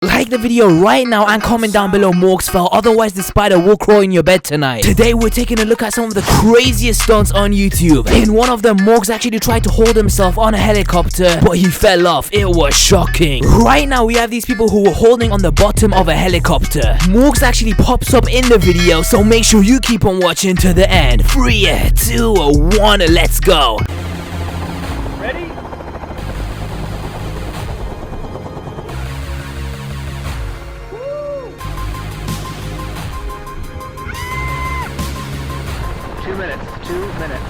Like the video right now and comment down below Morgz fell, otherwise the spider will crawl in your bed tonight. Today we're taking a look at some of the craziest stunts on YouTube. In one of them, Morgz actually tried to hold himself on a helicopter, but he fell off. It was shocking. Right now we have these people who were holding on the bottom of a helicopter. Morgz actually pops up in the video, so make sure you keep on watching to the end. 3, 2, 1, let's go. Ready? Two minutes.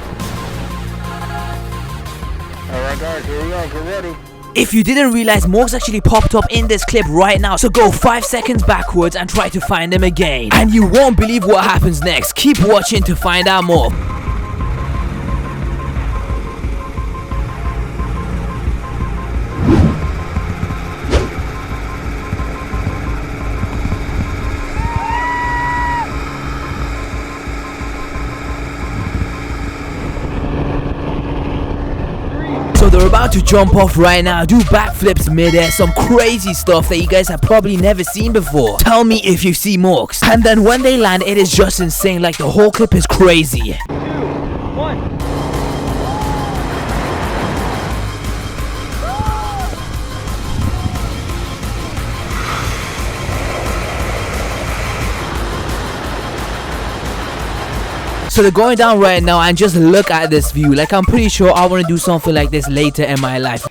Alright guys, here we go, get ready. If you didn't realize, Morgz actually popped up in this clip right now, so go 5 seconds backwards and try to find him again. And you won't believe what happens next. Keep watching to find out more. So they're about to jump off right now, do backflips midair, some crazy stuff that you guys have probably never seen before. Tell me if you see Morgz. And then when they land, it is just insane, like the whole clip is crazy. 2, 1. So they're going down right now, and just look at this view. Like, I'm pretty sure I want to do something like this later in my life.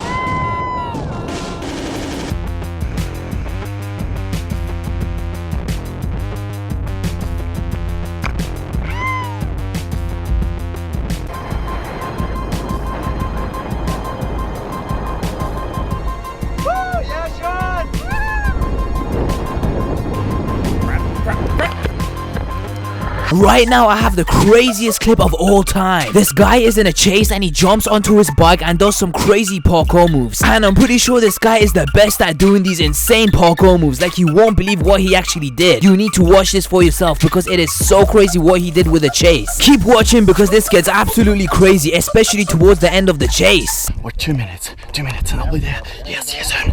Right now I have the craziest clip of all time. This guy is in a chase and he jumps onto his bike and does some crazy parkour moves. And I'm pretty sure this guy is the best at doing these insane parkour moves. Like, you won't believe what he actually did. You need to watch this for yourself because it is so crazy what he did with the chase. Keep watching because this gets absolutely crazy, especially towards the end of the chase. What, 2 minutes? 2 minutes and I'll be there. Yes, yes, soon.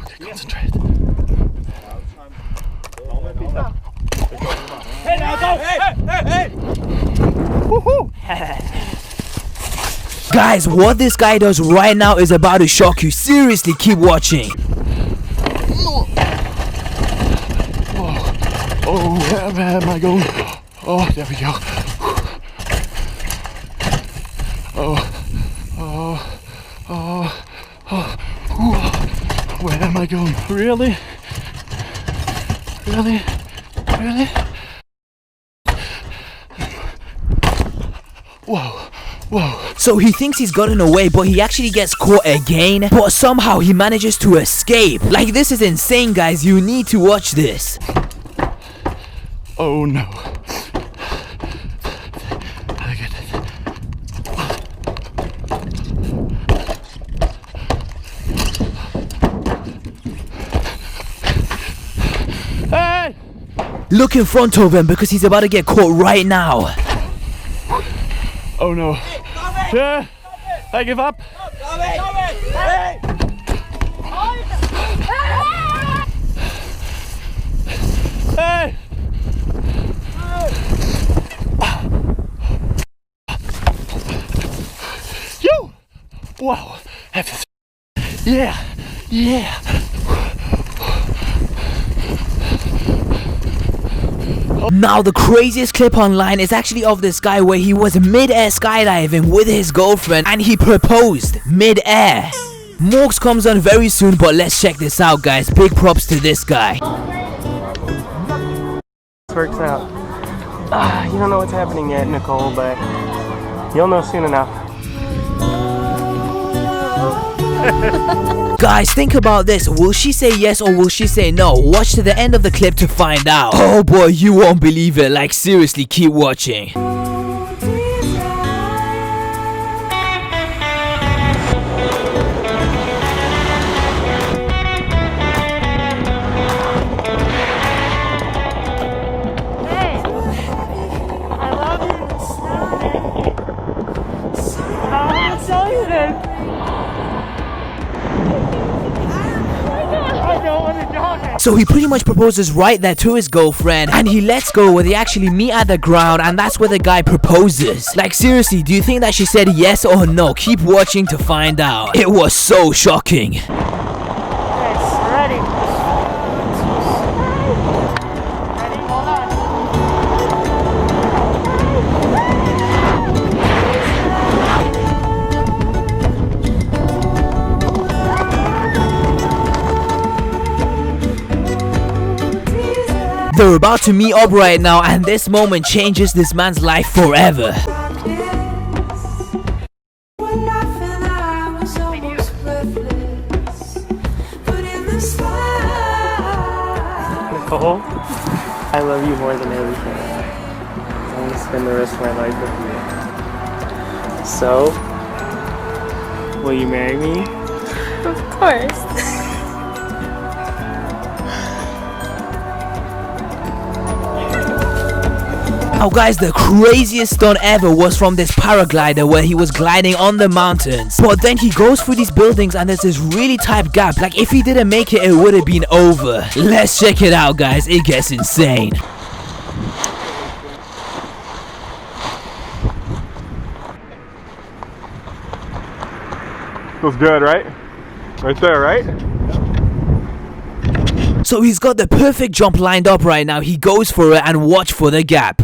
Okay, concentrate. Hey, now go! Hey! Woohoo! Guys, what this guy does right now is about to shock you. Seriously, keep watching. Oh, where am I going? Oh, there we go. Where am I going? Really? Really? Really? Whoa. So he thinks he's gotten away, but he actually gets caught again. But somehow he manages to escape. Like, this is insane, guys. You need to watch this. Oh no. Hey! Look in front of him because he's about to get caught right now. Oh no. Yeah, I give up. Hey! Hey! You! Wow. Yeah. Now the craziest clip online is actually of this guy where he was mid-air skydiving with his girlfriend and he proposed mid-air. Morgz comes on very soon, but let's check this out, guys. Big props to this guy. Works out. You don't know what's happening yet, Nicole, but you'll know soon enough. Guys, think about this. Will she say yes or will she say no? Watch to the end of the clip to find out. Oh boy, you won't believe it. Like, seriously, keep watching. So he pretty much proposes right there to his girlfriend, and he lets go where they actually meet at the ground, and that's where the guy proposes. Like seriously, do you think that she said yes or no? Keep watching to find out. It was so shocking. Yes, ready. Ready, hold on. They're about to meet up right now, and this moment changes this man's life forever. Nicole, I love you more than everything. I want to spend the rest of my life with you. So, will you marry me? Of course. Now guys, the craziest stunt ever was from this paraglider where he was gliding on the mountains. But then he goes through these buildings and there's this really tight gap. Like if he didn't make it, it would have been over. Let's check it out guys, it gets insane. Feels good, right? Right there, right? So he's got the perfect jump lined up right now. He goes for it and watch for the gap.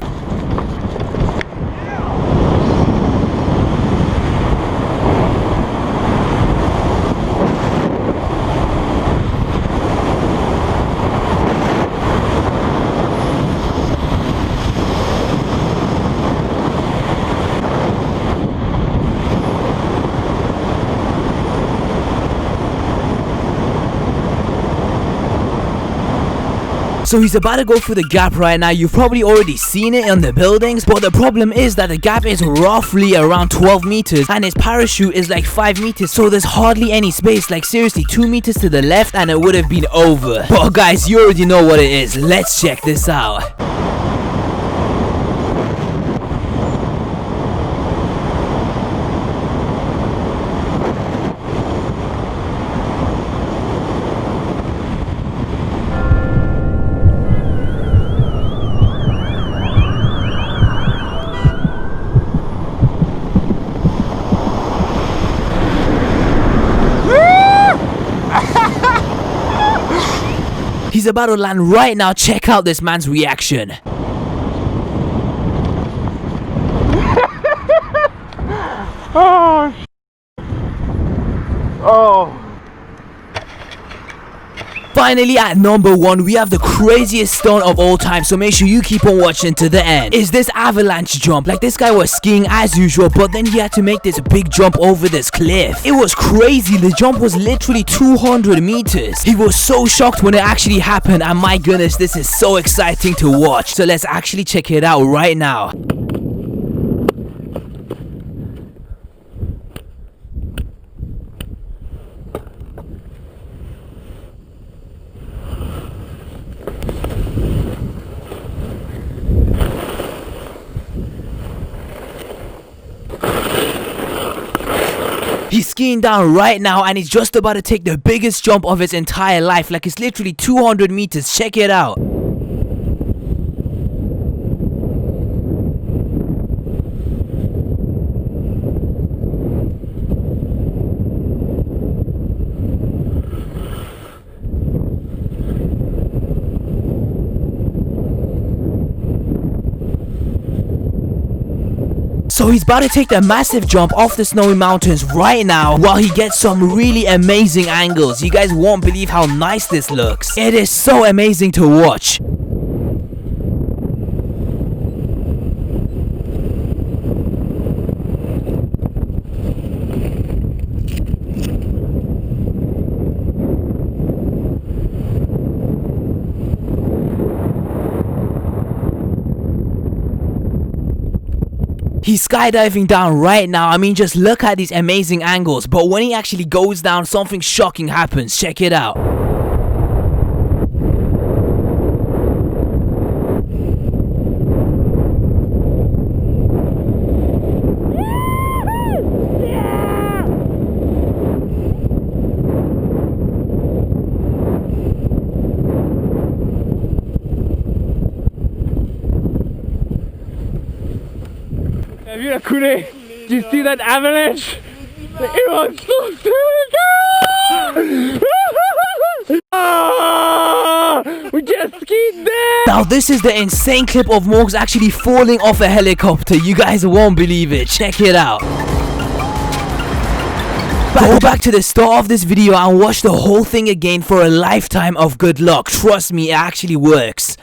So he's about to go through the gap right now. You've probably already seen it in the buildings, but the problem is that the gap is roughly around 12 meters and his parachute is like 5 meters, so there's hardly any space. Like seriously, 2 meters to the left and it would have been over. But guys, you already know what it is. Let's check this out. He's about to land right now. Check out this man's reaction. Oh. Oh. Finally, at number 1, we have the craziest stunt of all time, so make sure you keep on watching to the end. Is this avalanche jump. Like this guy was skiing as usual, but then he had to make this big jump over this cliff. It was crazy. The jump was literally 200 meters. He was so shocked when it actually happened, and my goodness, this is so exciting to watch. So let's actually check it out right now. He's skiing down right now and he's just about to take the biggest jump of his entire life. Like it's literally 200 meters. Check it out. So he's about to take the massive jump off the snowy mountains right now while he gets some really amazing angles. You guys won't believe how nice this looks. It is so amazing to watch. He's skydiving down right now. I mean, just look at these amazing angles. But when he actually goes down, something shocking happens. Check it out. Did you see that avalanche? It was so scary. We just skied there. Now this is the insane clip of Morgz actually falling off a helicopter. You guys won't believe it. Check it out. Go back to the start of this video and watch the whole thing again for a lifetime of good luck. Trust me, it actually works.